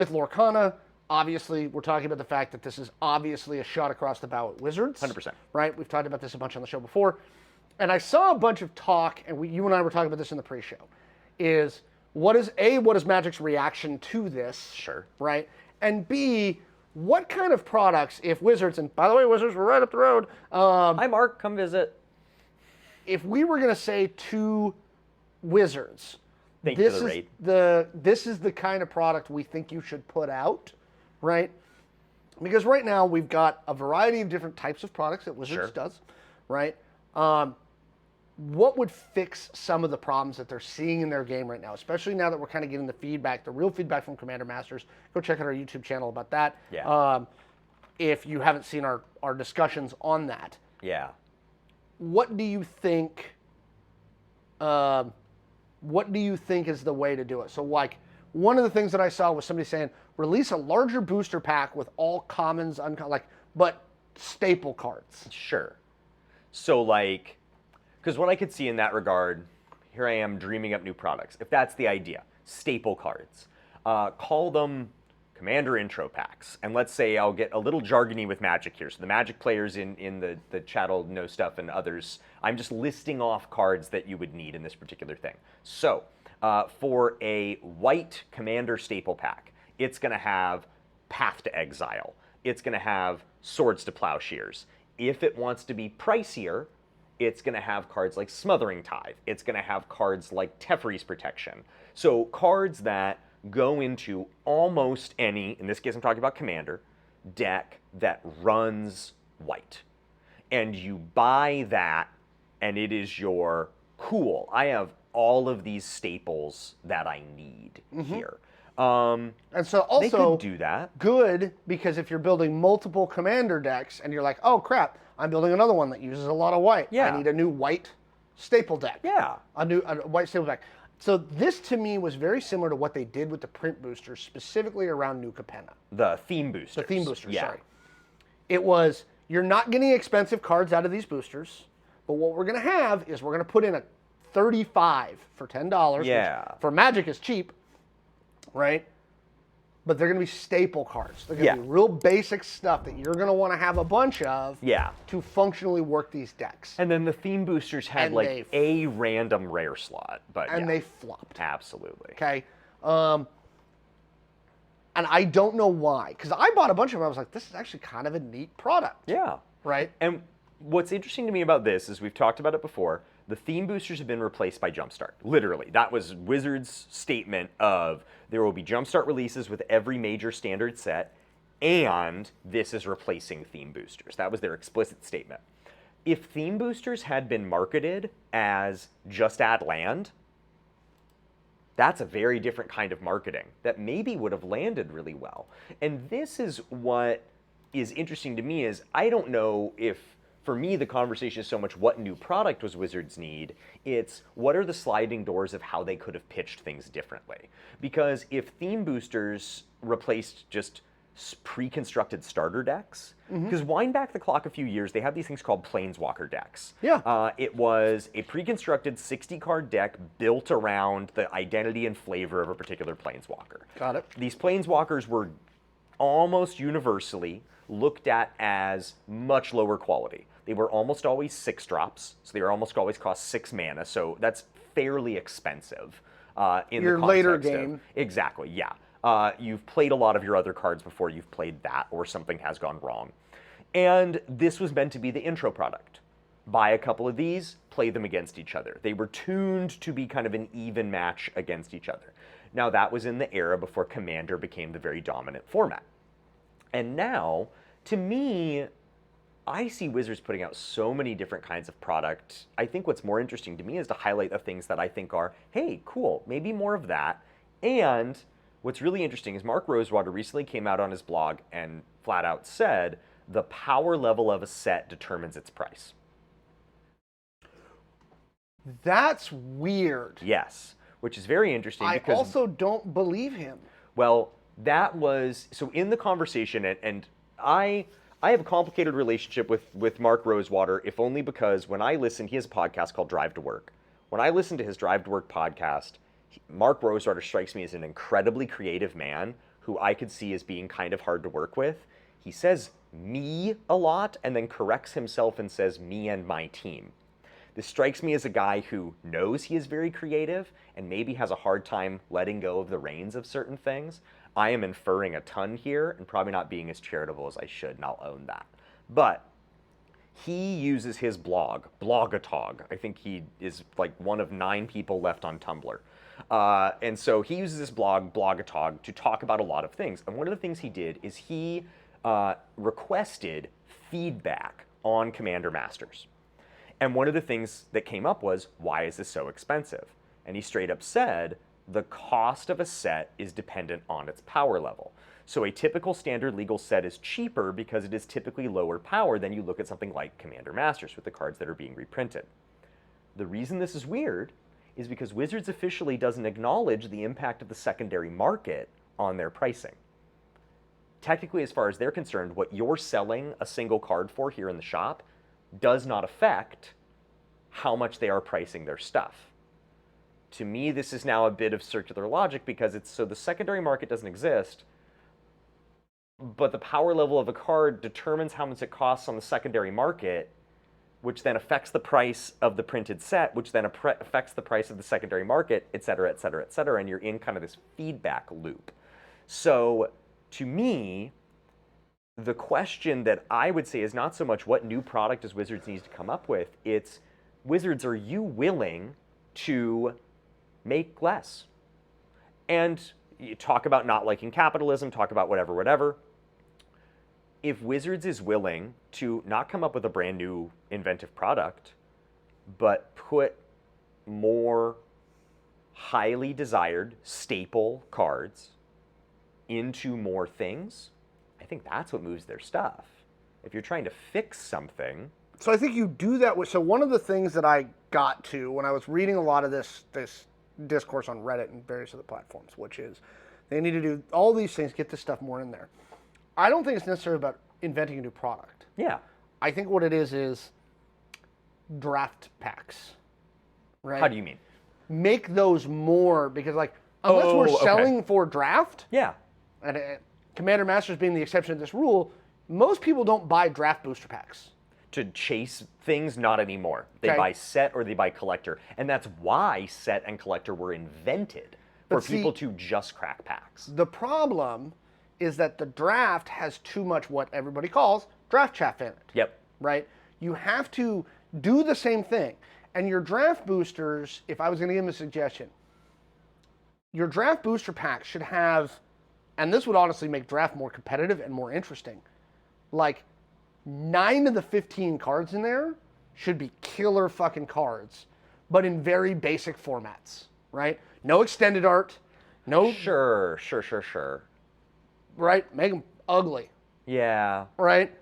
With Lorcana, obviously, we're talking about the fact that this is obviously a shot across the bow at Wizards. 100%. Right? We've talked about this a bunch on the show before. And I saw a bunch of talk, and you and I were talking about this in the pre-show, is what is Magic's reaction to this? Sure. Right? And B, what kind of products, if Wizards, and by the way, Wizards were right up the road. Hi, Mark, come visit. If we were going to say to Wizards, Thank you for the rate. This is the kind of product we think you should put out, right? Because right now we've got a variety of different types of products that Wizards does, right? What would fix some of the problems that they're seeing in their game right now, especially now that we're kind of getting the feedback, the real feedback from Commander Masters? Go check out our YouTube channel about that. Yeah. If you haven't seen our discussions on that. Yeah. What do you think? What do you think is the way to do it? So, like, one of the things that I saw was somebody saying, release a larger booster pack with all commons, but staple cards. Sure. So, like, because what I could see in that regard, here I am dreaming up new products. If that's the idea, staple cards. Call them Commander intro packs. And let's say I'll get a little jargony with Magic here. So the Magic players in the chat will know stuff, and others, I'm just listing off cards that you would need in this particular thing. So for a white Commander staple pack, it's going to have Path to Exile. It's going to have Swords to Plowshares. If it wants to be pricier, it's going to have cards like Smothering Tithe. It's going to have cards like Teferi's Protection. So cards that go into almost any, in this case I'm talking about Commander, deck that runs white. And you buy that, and it is your, cool, I have all of these staples that I need here. And so also, they could do that. Good, because if you're building multiple Commander decks, and you're like, oh crap, I'm building another one that uses a lot of white. Yeah. I need a new white staple deck. Yeah. A white staple deck. So this, to me, was very similar to what they did with the print boosters, specifically around New Capenna. The theme boosters. The theme boosters, yeah. sorry. It was, you're not getting expensive cards out of these boosters, but what we're going to have is we're going to put in a 35 for $10, yeah. which for Magic is cheap, right? But they're going to be staple cards. They're going to be real basic stuff that you're going to want to have a bunch of to functionally work these decks. And then the theme boosters had like a random rare slot. And they flopped. Absolutely. Okay. And I don't know why. Because I bought a bunch of them. I was like, this is actually kind of a neat product. Yeah. Right? And what's interesting to me about this is we've talked about it before. The theme boosters have been replaced by Jumpstart. Literally. That was Wizards' statement of there will be Jumpstart releases with every major standard set, and this is replacing theme boosters. That was their explicit statement. If theme boosters had been marketed as just add land, that's a very different kind of marketing that maybe would have landed really well. And this is what is interesting to me is I don't know if, for me, the conversation is so much what new product was Wizards need. It's what are the sliding doors of how they could have pitched things differently. Because if theme boosters replaced just pre-constructed starter decks, because wind back the clock a few years, they had these things called Planeswalker decks. Yeah. It was a pre-constructed 60-card deck built around the identity and flavor of a particular Planeswalker. Got it. These Planeswalkers were almost universally looked at as much lower quality. They were almost always 6-drops, so they were almost always cost 6 mana, so that's fairly expensive in your the later context game. Exactly, yeah. You've played a lot of your other cards before you've played that, or something has gone wrong. And this was meant to be the intro product. Buy a couple of these, play them against each other. They were tuned to be kind of an even match against each other. Now, that was in the era before Commander became the very dominant format. And now, to me, I see Wizards putting out so many different kinds of product. I think what's more interesting to me is to highlight the things that I think are, hey, cool, maybe more of that. And what's really interesting is Mark Rosewater recently came out on his blog and flat out said, the power level of a set determines its price. That's weird. Yes, which is very interesting. I because, also don't believe him. Well, that was, so in the conversation, and I have a complicated relationship with Mark Rosewater, if only because when I listen, he has a podcast called Drive to Work. When I listen to his Drive to Work podcast, Mark Rosewater strikes me as an incredibly creative man who I could see as being kind of hard to work with. He says me a lot and then corrects himself and says me and my team. This strikes me as a guy who knows he is very creative and maybe has a hard time letting go of the reins of certain things. I am inferring a ton here and probably not being as charitable as I should, and I'll own that. But he uses his blog, Blogatog. I think he is like one of 9 people left on Tumblr. And so he uses this blog, Blogatog, to talk about a lot of things. And one of the things he did is he requested feedback on Commander Masters. And one of the things that came up was, why is this so expensive? And he straight up said, the cost of a set is dependent on its power level. So a typical standard legal set is cheaper because it is typically lower power than you look at something like Commander Masters with the cards that are being reprinted. The reason this is weird is because Wizards officially doesn't acknowledge the impact of the secondary market on their pricing. Technically, as far as they're concerned, what you're selling a single card for here in the shop does not affect how much they are pricing their stuff. To me, this is now a bit of circular logic because it's so the secondary market doesn't exist, but the power level of a card determines how much it costs on the secondary market, which then affects the price of the printed set, which then affects the price of the secondary market, et cetera, et cetera, et cetera, and you're in kind of this feedback loop. So to me, the question that I would say is not so much what new product does Wizards need to come up with, it's Wizards, are you willing to make less? And you talk about not liking capitalism, talk about whatever. If Wizards is willing to not come up with a brand new inventive product, but put more highly desired staple cards into more things, I think that's what moves their stuff. If you're trying to fix something. So I think you do that with, so one of the things that I got to when I was reading a lot of this discourse on Reddit and various other platforms, which is they need to do all these things, get this stuff more in there. I don't think it's necessarily about inventing a new product. Yeah. I think what it is draft packs. Right? How do you mean? Make those more, because like, unless we're selling for draft, yeah, and Commander Masters being the exception to this rule, most people don't buy draft booster packs. To chase things, not anymore. They buy set or they buy collector. And that's why set and collector were invented, for people to just crack packs. The problem is that the draft has too much what everybody calls draft chaff in it. Yep. Right? You have to do the same thing. And your draft boosters, if I was going to give them a suggestion, your draft booster pack should have, and this would honestly make draft more competitive and more interesting, like 9 of the 15 cards in there should be killer fucking cards, but in very basic formats, right? No extended art, no... Sure. Right? Make them ugly. Yeah. Right?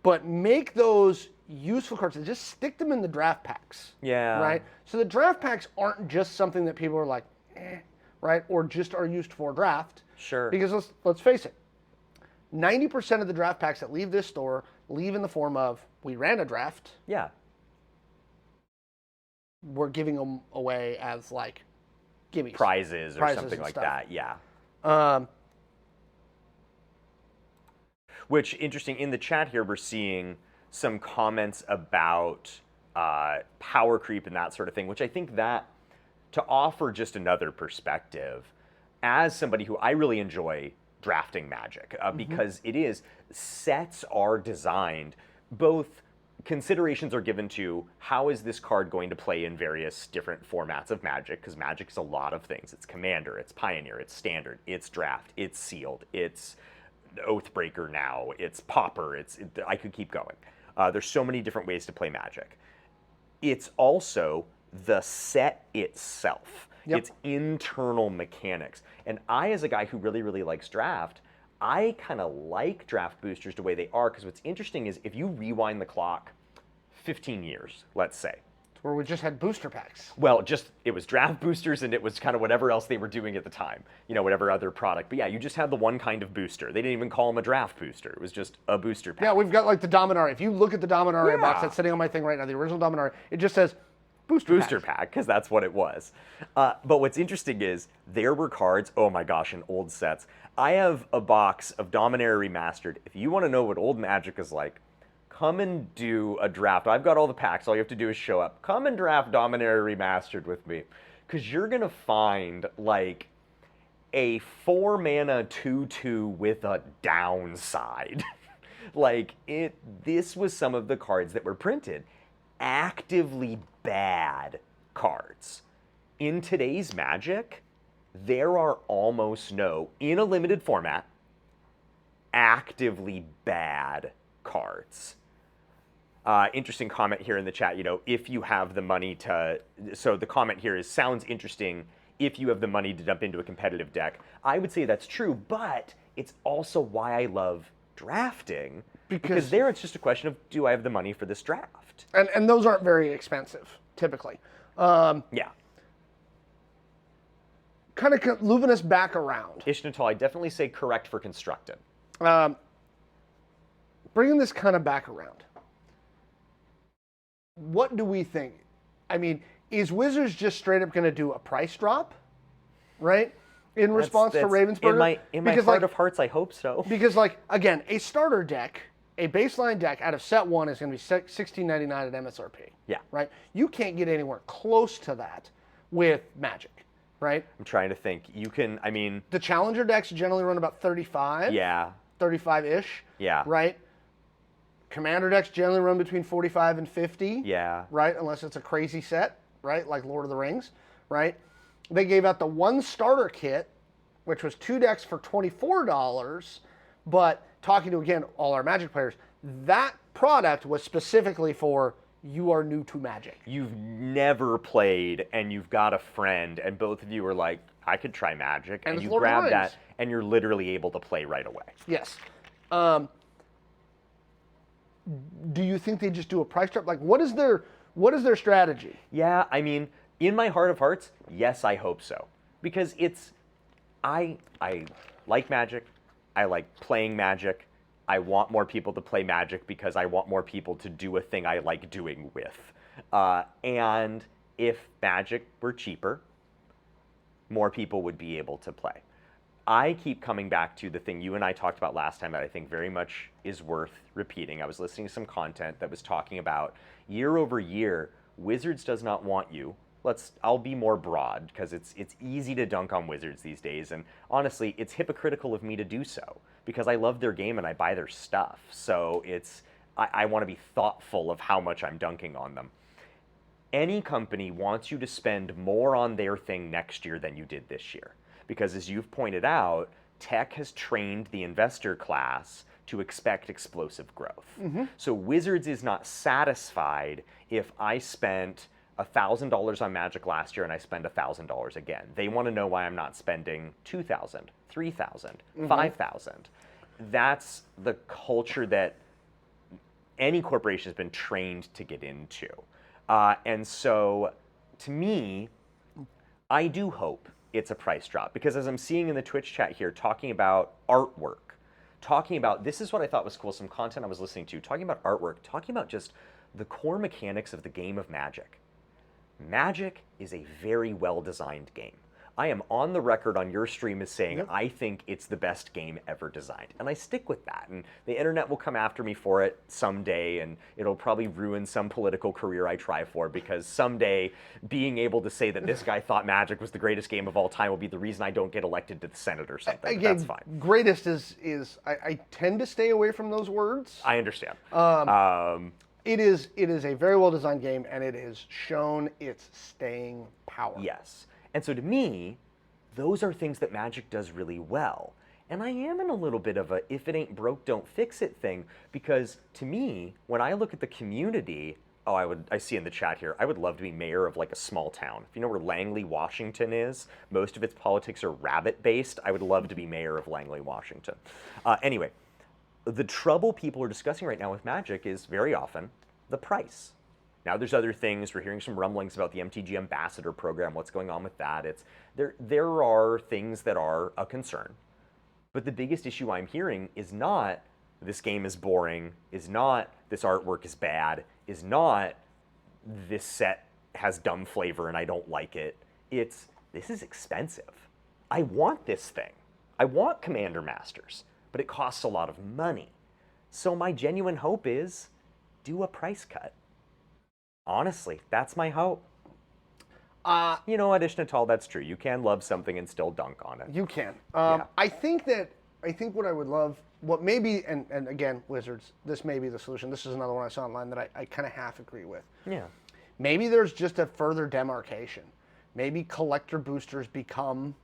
But make those useful cards and just stick them in the draft packs. Yeah. Right? So the draft packs aren't just something that people are like, right? Or just are used for draft. Sure. Because let's face it, 90% of the draft packs that leave this store leave in the form of, we ran a draft. Yeah. We're giving them away as like gimmies. Prizes or something like that, yeah. Which, interesting, in the chat here, we're seeing some comments about power creep and that sort of thing, which I think that, to offer just another perspective, as somebody who I really enjoy drafting Magic, because it is, sets are designed, both considerations are given to how is this card going to play in various different formats of Magic, because Magic is a lot of things. It's Commander, it's Pioneer, it's Standard, it's Draft, it's Sealed, it's Oathbreaker now, it's Pauper, I could keep going. There's so many different ways to play Magic. It's also the set itself. Yep. It's internal mechanics. And I, as a guy who really, really likes draft, I kind of like draft boosters the way they are, because what's interesting is if you rewind the clock 15 years, let's say. Where we just had booster packs. Well, it was draft boosters and it was kind of whatever else they were doing at the time. You know, whatever other product. But yeah, you just had the one kind of booster. They didn't even call them a draft booster. It was just a booster pack. Yeah, we've got like the Dominaria. If you look at the Dominaria box that's sitting on my thing right now, the original Dominaria, it just says booster pack, because that's what it was. But what's interesting is there were cards, oh my gosh, in old sets. I have a box of Dominaria Remastered. If you want to know what old Magic is like, come and do a draft. I've got all the packs. All you have to do is show up. Come and draft Dominaria Remastered with me, because you're going to find, like, a 4-mana 2/2 with a downside. Like, this was some of the cards that were printed. Actively bad cards. In today's Magic, there are almost no, in a limited format, actively bad cards. Interesting comment here in the chat, if you have the money to, so the comment here is, sounds interesting if you have the money to dump into a competitive deck. I would say that's true, but it's also why I love drafting, because there it's just a question of, do I have the money for this draft? And those aren't very expensive, typically. Yeah. Kind of looping us back around. Ishnatal, I definitely say correct for constructed. Bringing this kind of back around. What do we think? I mean, is Wizards just straight up going to do a price drop, right? In response to Ravensburger? In my heart of hearts, I hope so. Because, again, a starter deck, a baseline deck out of set 1 is going to be $16.99 at MSRP. Yeah. Right? You can't get anywhere close to that with Magic, right? I'm trying to think. The Challenger decks generally run about 35. Yeah. 35-ish. Yeah. Right? Commander decks generally run between 45 and 50. Yeah. Right? Unless it's a crazy set, right? Like Lord of the Rings, right? They gave out the 1 starter kit, which was 2 decks for $24, but talking to, again, all our Magic players, that product was specifically for, you are new to Magic. You've never played, and you've got a friend, and both of you are like, I could try Magic, and you grab that, and you're literally able to play right away. Yes. Do you think they just do a price drop? What is their strategy? Yeah, in my heart of hearts, yes, I hope so. Because I like Magic. I like playing Magic. I want more people to play Magic because I want more people to do a thing I like doing with. And if Magic were cheaper, more people would be able to play. I keep coming back to the thing you and I talked about last time that I think very much is worth repeating. I was listening to some content that was talking about year over year, Wizards does not want you. I'll be more broad because it's easy to dunk on Wizards these days, and honestly, it's hypocritical of me to do so because I love their game and I buy their stuff. So I want to be thoughtful of how much I'm dunking on them. Any company wants you to spend more on their thing next year than you did this year. Because as you've pointed out, tech has trained the investor class to expect explosive growth. Mm-hmm. So Wizards is not satisfied if I spent $1,000 on Magic last year and I spend $1,000 again. They want to know why I'm not spending $2,000, $3,000, $5,000. That's the culture that any corporation has been trained to get into. And so, to me, I do hope it's a price drop, because as I'm seeing in the Twitch chat here, talking about artwork, talking about, this is what I thought was cool, some content I was listening to, talking about artwork, talking about just the core mechanics of the game of Magic. Magic is a very well-designed game. I am on the record on your stream as saying, I think it's the best game ever designed. And I stick with that. And the internet will come after me for it someday, and it'll probably ruin some political career I try for, because someday being able to say that this guy thought Magic was the greatest game of all time will be the reason I don't get elected to the Senate or something. Again, that's fine. Greatest is I tend to stay away from those words. I understand. It is a very well-designed game, and it has shown its staying power. Yes. And so to me, those are things that Magic does really well. And I am in a little bit of a if it ain't broke, don't fix it thing, because to me, when I look at the community, I see in the chat here, I would love to be mayor of like a small town. If you know where Langley, Washington is, most of its politics are rabbit-based. I would love to be mayor of Langley, Washington. Anyway, the trouble people are discussing right now with Magic is very often the price. Now there's other things. We're hearing some rumblings about the MTG Ambassador program, what's going on with that. There are things that are a concern. But the biggest issue I'm hearing is not this game is boring, is not this artwork is bad, is not this set has dumb flavor and I don't like it. This is expensive. I want this thing. I want Commander Masters, but it costs a lot of money. So my genuine hope is do a price cut. Honestly, that's my hope. You know what, Ishnatal, that's true. You can love something and still dunk on it. You can. Yeah. I think what I would love, what maybe, and again, Wizards, this may be the solution. This is another one I saw online that I kind of half agree with. Yeah. Maybe there's just a further demarcation. Maybe collector boosters become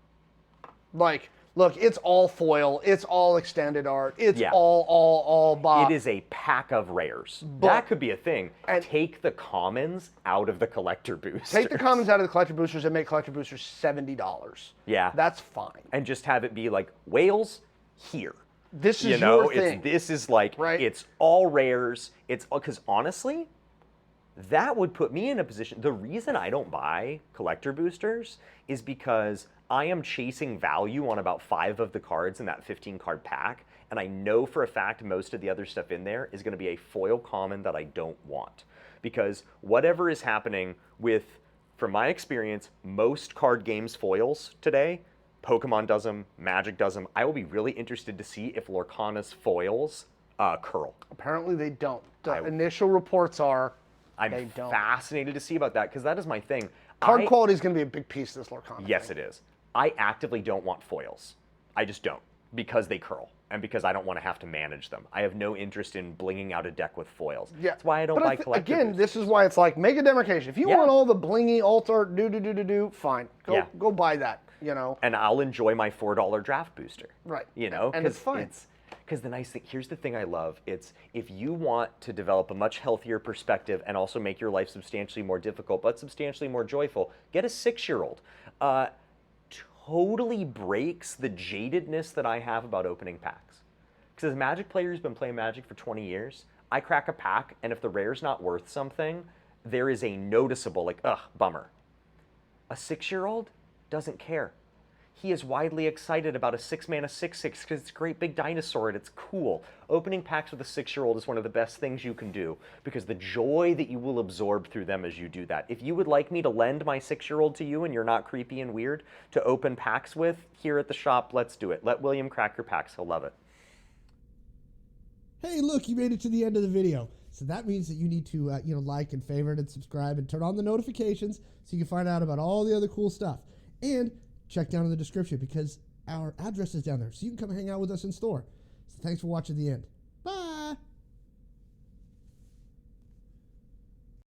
like, look, it's all foil, it's all extended art, it's all box. It is a pack of rares. That could be a thing. And take the commons out of the collector boosters. Take the commons out of the collector boosters and make collector boosters $70. Yeah. That's fine. And just have it be like, whales, here. This is your thing. This is like, right? It's all rares. It's because honestly, that would put me in a position. The reason I don't buy collector boosters is because I am chasing value on about 5 of the cards in that 15 card pack. And I know for a fact most of the other stuff in there is going to be a foil common that I don't want. Because whatever is happening with, from my experience, most card games foils today, Pokemon does them, Magic does them. I will be really interested to see if Lorcana's foils curl. Apparently they don't. The initial reports are I'm fascinated to see about that because that is my thing. Card quality is going to be a big piece of this Lorcana. Yes, it is. I actively don't want foils. I just don't because they curl and because I don't want to have to manage them. I have no interest in blinging out a deck with foils. Yeah. That's why I don't buy collector Again, boosters. this is why it's like, make a demarcation. If you want all the blingy alt art, fine. Go buy that, you know. And I'll enjoy my $4 draft booster. Right. You know, and it's fine. Because the nice thing, here's the thing I love, it's if you want to develop a much healthier perspective and also make your life substantially more difficult, but substantially more joyful, get a 6-year-old. Totally breaks the jadedness that I have about opening packs. Because as a Magic player who's been playing Magic for 20 years, I crack a pack, and if the rare's not worth something, there is a noticeable, like, bummer. A 6-year-old doesn't care. He is widely excited about a 6-mana 6/6 because it's a great big dinosaur and it's cool. Opening packs with a 6-year-old is one of the best things you can do because the joy that you will absorb through them as you do that. If you would like me to lend my 6-year-old to you and you're not creepy and weird to open packs with here at the shop, let's do it. Let William crack your packs. He'll love it. Hey, look, you made it to the end of the video. So that means that you need to like and favorite and subscribe and turn on the notifications so you can find out about all the other cool stuff. And check down in the description because our address is down there, so you can come hang out with us in store. So thanks for watching the end.